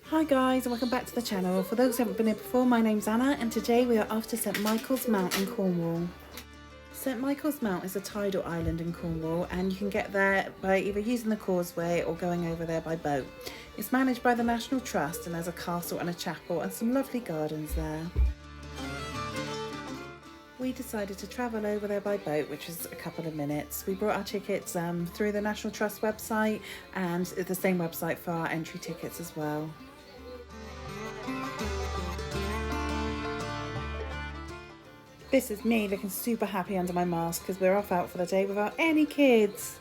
Hi guys and welcome back to the channel. For those who haven't been here before, my name's Anna and today we are off to St Michael's Mount in Cornwall. St Michael's Mount is a tidal island in Cornwall and you can get there by either using the causeway or going over there by boat. It's managed by the National Trust and there's a castle and a chapel and some lovely gardens there. We decided to travel over there by boat, which was a couple of minutes. We brought our tickets through the National Trust website and the same website for our entry tickets as well. This is me looking super happy under my mask because we're off out for the day without any kids.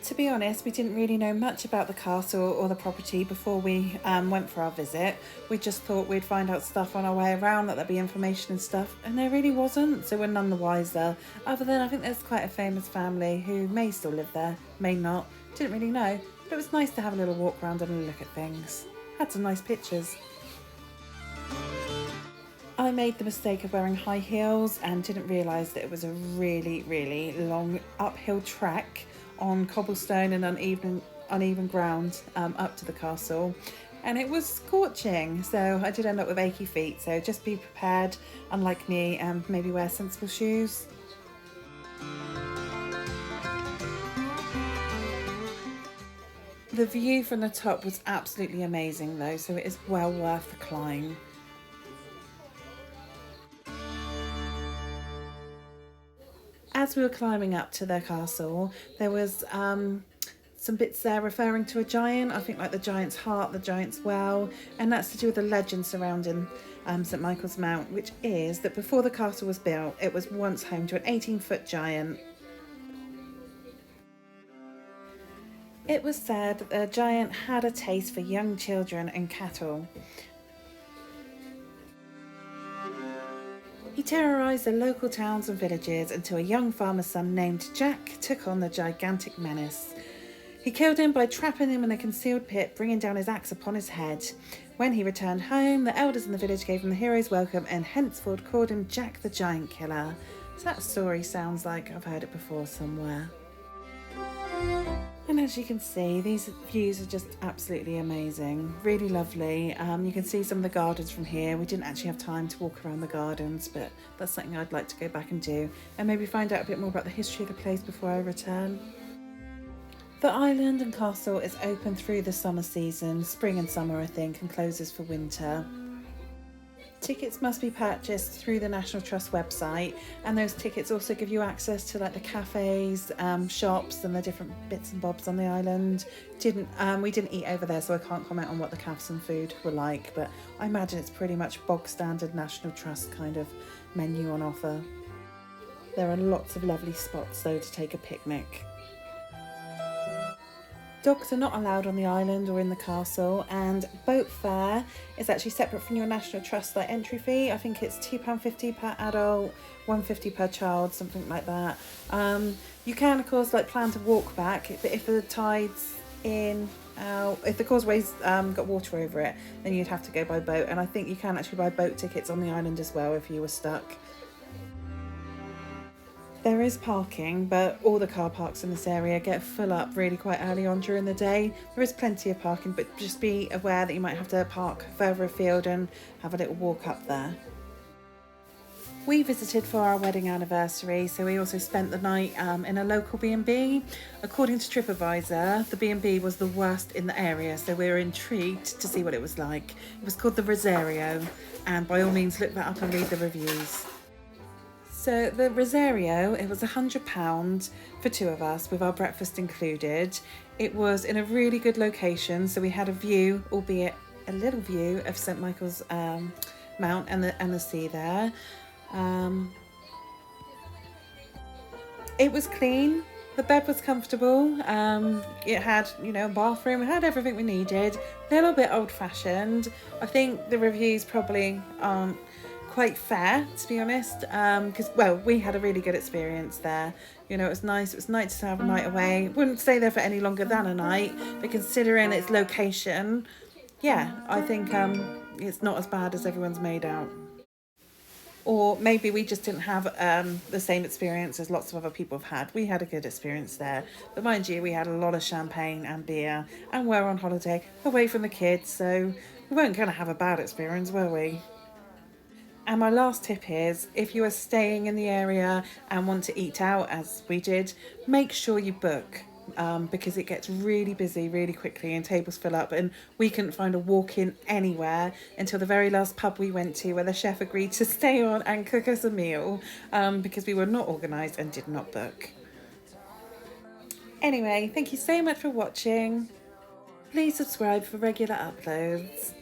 To be honest, we didn't really know much about the castle or the property before we went for our visit. We just thought we'd find out stuff on our way around, that there'd be information and stuff, and there really wasn't, so we're none the wiser. Other than I think there's quite a famous family who may still live there, may not, didn't really know, but it was nice to have a little walk around and a look at things. Had some nice pictures. I made the mistake of wearing high heels and didn't realise that it was a really long uphill trek on cobblestone and uneven ground up to the castle, and it was scorching, so I did end up with achy feet, so just be prepared, unlike me, and maybe wear sensible shoes. The view from the top was absolutely amazing though, so it is well worth the climb. As we were climbing up to the castle, there was some bits there referring to a giant, I think like the giant's heart, the giant's well, and that's to do with the legend surrounding St Michael's Mount, which is that before the castle was built, it was once home to an 18-foot giant. It was said that the giant had a taste for young children and cattle. He terrorised the local towns and villages until a young farmer's son named Jack took on the gigantic menace. He killed him by trapping him in a concealed pit, bringing down his axe upon his head. When he returned home, the elders in the village gave him the hero's welcome and henceforth called him Jack the Giant Killer. So that story sounds like I've heard it before somewhere. And as you can see, these views are just absolutely amazing, really lovely. You can see some of the gardens from here. We didn't actually have time to walk around the gardens, but that's something I'd like to go back and do, and maybe find out a bit more about the history of the place before I return. The island and castle is open through the summer season, spring and summer I think, and closes for winter. Tickets must be purchased through the National Trust website, and those tickets also give you access to like the cafes, shops and the different bits and bobs on the island. We didn't eat over there, so I can't comment on what the cafes and food were like, but I imagine it's pretty much bog standard National Trust kind of menu on offer. There are lots of lovely spots though to take a picnic. Dogs are not allowed on the island or in the castle, and boat fare is actually separate from your National Trust entry fee. I think it's £2.50 per adult, £1.50 per child, something like that. You can of course plan to walk back, but if the tide's in, if the causeway's got water over it, then you'd have to go by boat, and I think you can actually buy boat tickets on the island as well if you were stuck. There is parking, but all the car parks in this area get full up really quite early on during the day. There is plenty of parking, but just be aware that you might have to park further afield and have a little walk up there. We visited for our wedding anniversary, so we also spent the night in a local B&B. According to TripAdvisor, the B&B was the worst in the area, so we were intrigued to see what it was like. It was called the Rosario, and by all means look that up and read the reviews. So the Rosario, it was £100 for two of us with our breakfast included. It was in a really good location, so we had a view, albeit a little view, of St Michael's Mount and the sea there. It was clean, the bed was comfortable, it had a bathroom, it had everything we needed. A little bit old-fashioned. I think the reviews probably aren't quite fair, to be honest, because we had a really good experience there. It was nice to have a night away. Wouldn't stay there for any longer than a night, but considering its location, yeah, I think it's not as bad as everyone's made out. or maybe we just didn't have the same experience as lots of other people have had. We had a good experience there, but mind you, we had a lot of champagne and beer, and we're on holiday away from the kids, so we weren't going to have a bad experience, were we? And my last tip is, if you are staying in the area and want to eat out, as we did, make sure you book. Because it gets really busy really quickly and tables fill up, and we couldn't find a walk-in anywhere until the very last pub we went to, where the chef agreed to stay on and cook us a meal, because we were not organised and did not book. Anyway, thank you so much for watching. Please subscribe for regular uploads.